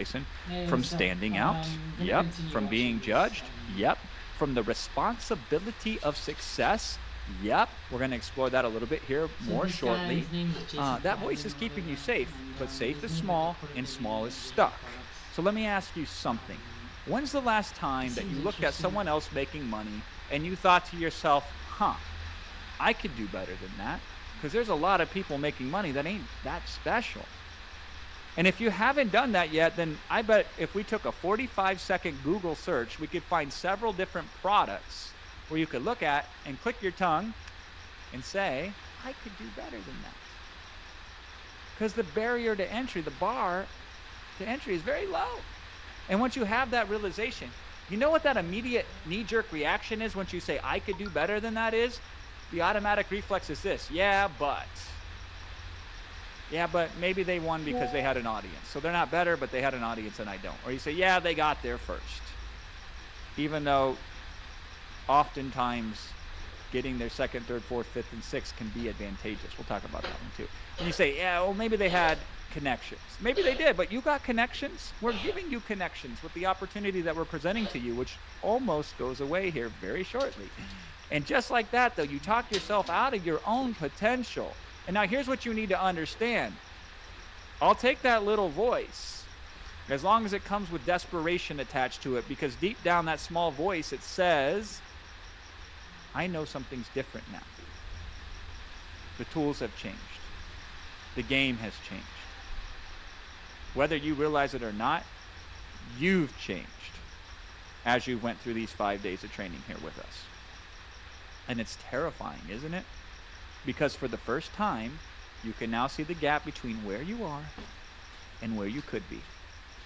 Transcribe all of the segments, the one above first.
Jason. Hey, From what's up? standing out? Gonna Yep. continue From watching being this. judged? Yep. From the responsibility of success? Yep. We're going to explore that a little bit here So more this guy, shortly. his name is Jason That voice is Flatline or keeping you whatever, safe, and but safe he's is made like a small quarter and billion small in is digital stuck. products. So let me ask you something. Um, When's the last it time that seems you looked at interesting. someone else making money and you thought to yourself, huh, I could do better than that? Because there's a lot of people making money that ain't that special. And if you haven't done that yet, then I bet if we took a 45-second Google search, we could find several different products where you could look at and click your tongue and say, I could do better than that. Because the barrier to entry, the bar to entry is very low. And once you have that realization, you know what that immediate knee-jerk reaction is once you say, I could do better than that is? The automatic reflex is this, yeah, but maybe they won because they had an audience. So they're not better, but they had an audience and I don't. Or you say, yeah, they got there first. Even though oftentimes getting their second, third, fourth, fifth, and sixth can be advantageous. We'll talk about that one too. And you say, yeah, well, maybe they had connections. Maybe they did, but you got connections. We're giving you connections with the opportunity that we're presenting to you, which almost goes away here very shortly. And just like that, though, you talk yourself out of your own potential. And now here's what you need to understand. I'll take that little voice as long as it comes with desperation attached to it, because deep down that small voice, it says, I know something's different now. The tools have changed. The game has changed. Whether you realize it or not, you've changed as you went through these 5 days of training here with us. And it's terrifying, isn't it? Because for the first time, you can now see the gap between where you are and where you could be.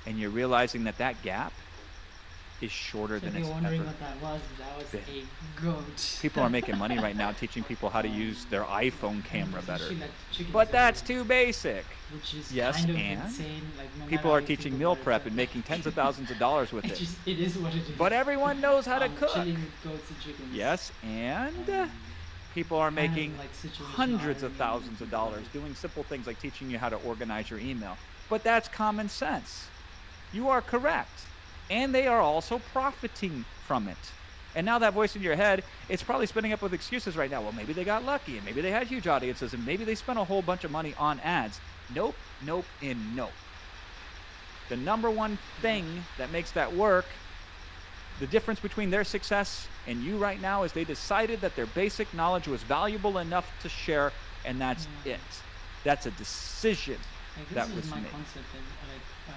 And you're realizing that that gap is shorter So than if it's you're wondering ever what that was been. a goat. People are making money right now teaching people how to use their iPhone camera It's better. actually like chickens But that's everywhere, too basic. which is Yes, kind of and insane. Like no matter people how are you think teaching meal about it, prep but and making tens of thousands of dollars with it. it is what it is. But everyone knows how to cook. Chilling with goats and chickens. Yes, and Um, people are kind of making like situational hundreds of irony thousands of in dollars life. doing simple things like teaching you how to organize your email. But that's common sense. You are correct. And they are also profiting from it. And now that voice in your head, it's probably spinning up with excuses right now. Well, maybe they got lucky, and maybe they had huge audiences, and maybe they spent a whole bunch of money on ads. Nope, nope, and nope. The number one thing that makes that work, the difference between their success and you right now, is they decided that their basic knowledge was valuable enough to share, and that's Yeah. it. That's a decision Like that this is was my made. concept, and like I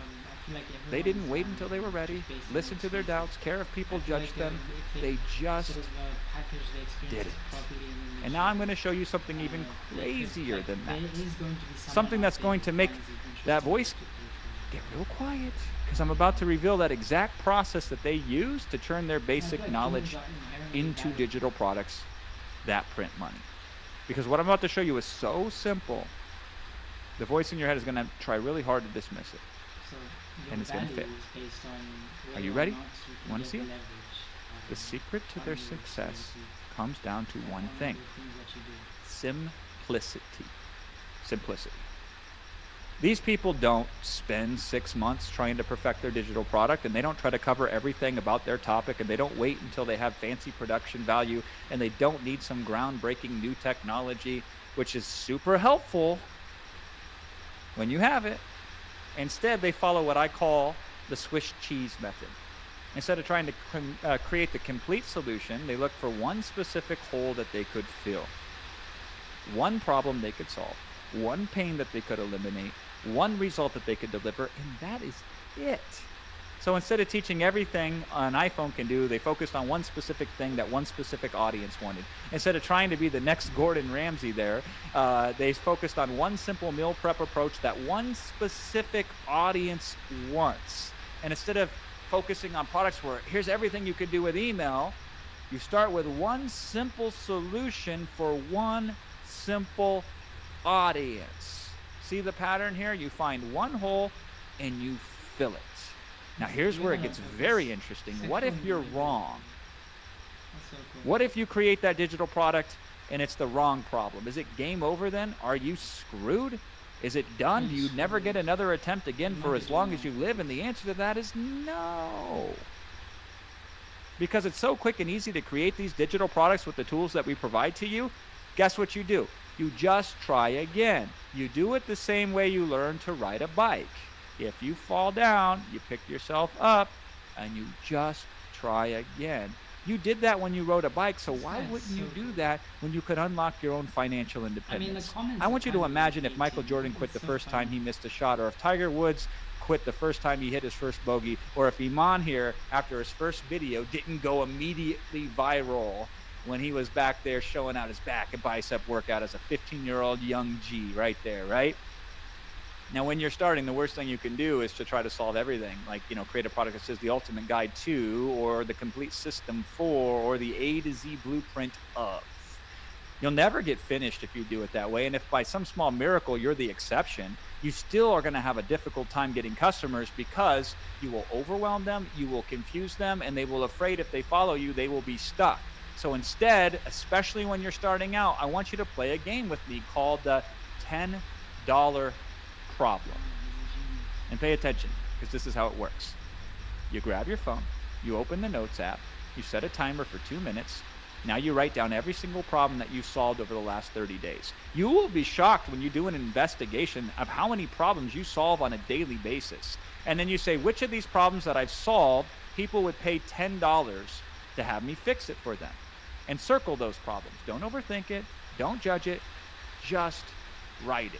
feel like They everyone didn't wait until they were ready, just basing listen their to their experience. doubts, care if people I feel judged like them. if They just sort of package the did experiences it. properly and then And make now I'm sure going to show you something even crazier than there that. is going to be Something someone that's out going there to who make finds it that interesting voice get real quiet, because I'm about to reveal that exact process that they use to turn their I feel basic like knowledge humans are inherently into bad at digital products that print money. Because what I'm about to show you is so simple, the voice in your head is going to try really hard to dismiss it. So And your it's gonna value fail. is based on Are whether you or ready? not you You can want to get see the it? leverage The secret to on their your success experiences comes down to one on thing: the things that you do. simplicity. Simplicity. These people don't spend 6 months trying to perfect their digital product, and they don't try to cover everything about their topic, and they don't wait until they have fancy production value, and they don't need some groundbreaking new technology, which is super helpful when you have it. Instead, they follow what I call the Swiss cheese method. Instead of trying to create the complete solution, they look for one specific hole that they could fill, one problem they could solve, one pain that they could eliminate, one result that they could deliver, and that is it. So instead of teaching everything an iPhone can do, they focused on one specific thing that one specific audience wanted. Instead of trying to be the next Gordon Ramsay there, they focused on one simple meal prep approach that one specific audience wants. And instead of focusing on products where here's everything you could do with email, you start with one simple solution for one simple audience. See the pattern here? You find one hole and you fill it. Now here's where it gets very interesting. What if you're wrong? That's so cool. What if you create that digital product and it's the wrong problem? Is it game over then? Are you screwed? Is it done? Do you Finish never get with another attempt again the for as long marketing as you now. live? And the answer to that is no. Because it's so quick and easy to create these digital products with the tools that we provide to you, guess what you do? You just try again. You do it the same way you learn to ride a bike. If you fall down, you pick yourself up and you just try again. You did that when you rode a bike, so This why guy is wouldn't so you do cool. that when you could unlock your own financial I mean, the independence? I comments are want you to kind of imagine if Michael irritating. Jordan quit It's the so first time funny. he missed a shot, or if Tiger Woods quit the first time he hit his first bogey, or if Iman here, after his first video, didn't go immediately viral when he was back there showing out his back and bicep workout as a 15-year-old young G right there, right? Now, when you're starting, the worst thing you can do is to try to solve everything, like, create a product that says the ultimate guide to, or the complete system for, or the A to Z blueprint of. You'll never get finished if you do it that way. And if by some small miracle you're the exception, you still are going to have a difficult time getting customers because you will overwhelm them, you will confuse them, and they will afraid if they follow you, they will be stuck. So instead, especially when you're starting out, I want you to play a game with me called the $10 problem. Oh, he's a genius. And pay attention because this is how it works. You grab your phone, you open the Notes app, you set a timer for 2 minutes. Now you write down every single problem that you've solved over the last 30 days. You will be shocked when you do an investigation of how many problems you solve on a daily basis. And then you say, which of these problems that I've solved, people would pay $10 to have me fix it for them. And circle those problems. Don't overthink it, don't judge it, just write it.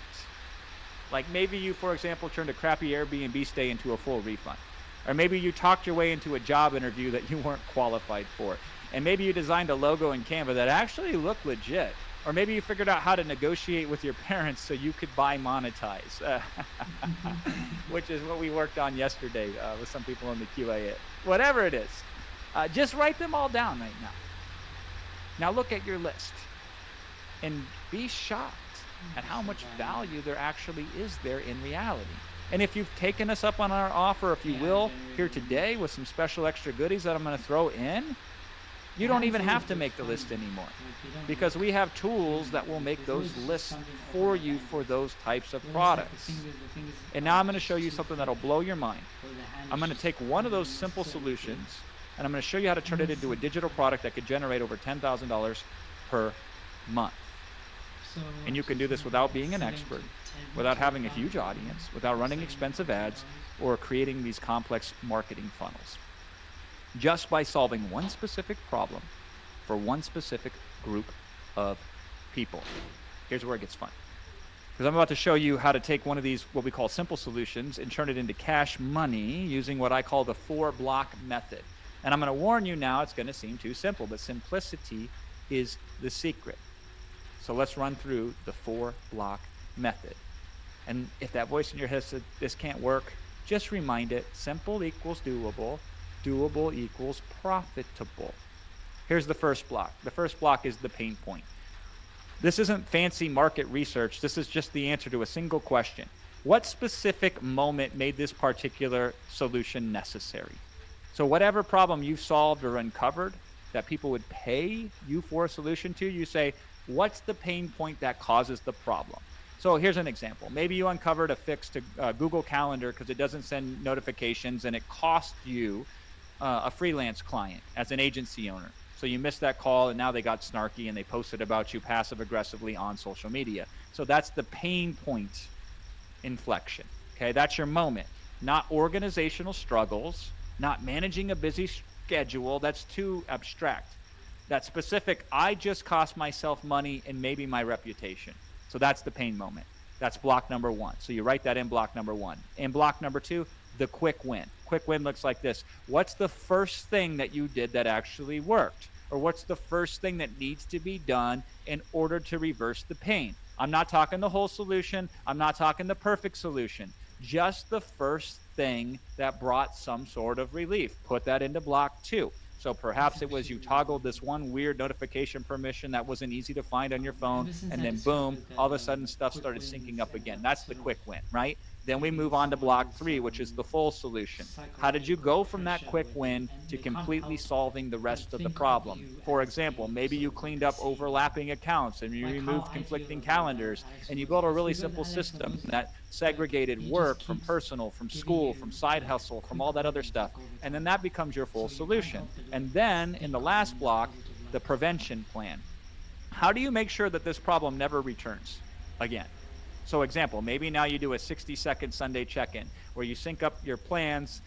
Like maybe you, for example, turned a crappy Airbnb stay into a full refund. Or maybe you talked your way into a job interview that you weren't qualified for. And maybe you designed a logo in Canva that actually looked legit. Or maybe you figured out how to negotiate with your parents so you could buy monetize, which is what we worked on yesterday with some people in the QA. Whatever it is, just write them all down right now. Now look at your list and be shocked at how much value there actually is there in reality. And if you've taken us up on our offer, if you Yeah, will, very, here very today with some special extra goodies that I'm going to throw in, you don't even have to make the list anymore because we have tools that will make those lists for you for those types of products. And now I'm going to show you something that'll blow your mind. I'm going to take one of those simple solutions and I'm going to show you how to turn it into a digital product that could generate over $10,000 per month. And you can do this without being an expert, without having a huge audience, without running expensive ads, or creating these complex marketing funnels. Just by solving one specific problem for one specific group of people. Here's where it gets fun. Because I'm about to show you how to take one of these, what we call simple solutions, and turn it into cash money using what I call the 4-block method. And I'm going to warn you now, it's going to seem too simple, but simplicity is the secret. So let's run through the 4-block method. And if that voice in your head said, this can't work, just remind it, simple equals doable, doable equals profitable. Here's the first block. The first block is the pain point. This isn't fancy market research. This is just the answer to a single question. What specific moment made this particular solution necessary? So whatever problem you solved or uncovered that people would pay you for a solution to, you say, what's the pain point that causes the problem? So here's an example. Maybe you uncovered a fix to Google Calendar because it doesn't send notifications and it cost you a freelance client as an agency owner. So you missed that call and now they got snarky and they posted about you passive aggressively on social media. So that's the pain point inflection. Okay, that's your moment. Not organizational struggles, not managing a busy schedule. That's too abstract. That specific, I just cost myself money and maybe my reputation. So that's the pain moment. That's block number one. So you write that in block number one. In block number two, the quick win. Quick win looks like this. What's the first thing that you did that actually worked? Or what's the first thing that needs to be done in order to reverse the pain? I'm not talking the whole solution. I'm not talking the perfect solution. Just the first thing that brought some sort of relief. Put that into block two. So perhaps it was you toggled this one weird notification permission that wasn't easy to find on your phone, and then boom, all of a sudden stuff started syncing up again. That's the quick win, right? Then we move on to block 3, which is the full solution. How did you go from that quick win to completely solving the rest of the problem? For example, maybe you cleaned up overlapping accounts and you removed conflicting calendars and you built a really simple system that segregated work from personal, from school, from side hustle, from all that other stuff. And then that becomes your full solution. And then in the last block, the prevention plan. How do you make sure that this problem never returns again? So, example, maybe now you do a 60-second Sunday check-in where you sync up your plans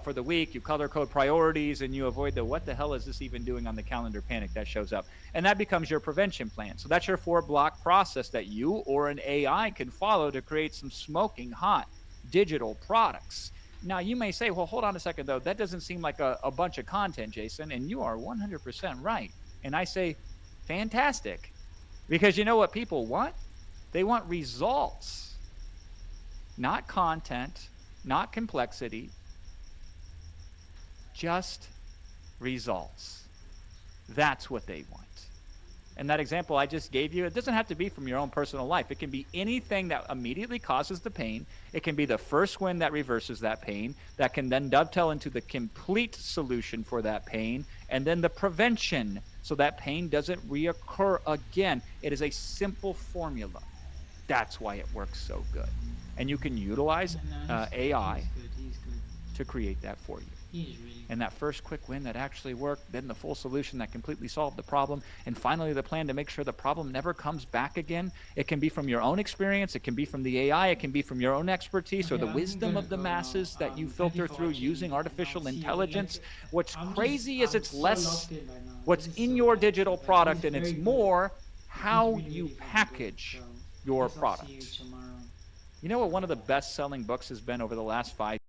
for the week, you color code priorities, and you avoid the what the hell is this even doing on the calendar panic that shows up. And that becomes your prevention plan. So that's your 4-block process that you or an AI can follow to create some smoking hot digital products. Now, you may say, well, hold on a second, though. That doesn't seem like a bunch of content, Jason. And you are 100% right. And I say, fantastic. Because you know what people want? They want results, not content, not complexity, just results. That's what they want. And that example I just gave you, it doesn't have to be from your own personal life. It can be anything that immediately causes the pain. It can be the first win that reverses that pain, that can then dovetail into the complete solution for that pain, and then the prevention so that pain doesn't reoccur again. It is a simple formula. That's why it works so good. And you can utilize AI He's good. He's good. to create that for you. He's really good. And that first quick win that actually worked, then the full solution that completely solved the problem, and finally the plan to make sure the problem never comes back again. It can be from your own experience, it can be from the AI, it can be from your own expertise or Okay, the I'm wisdom gonna of the go masses now. that you Thank you filter for through watching, using and artificial I'll see you intelligence. later. What's crazy is it's I'm so less lost in right now. what's This is in so your bad, digital but product he's and it's very good. more He's how really, you really fucking good. package So, your guess I'll see you product. tomorrow. You know what one of the best selling books has been over the last 5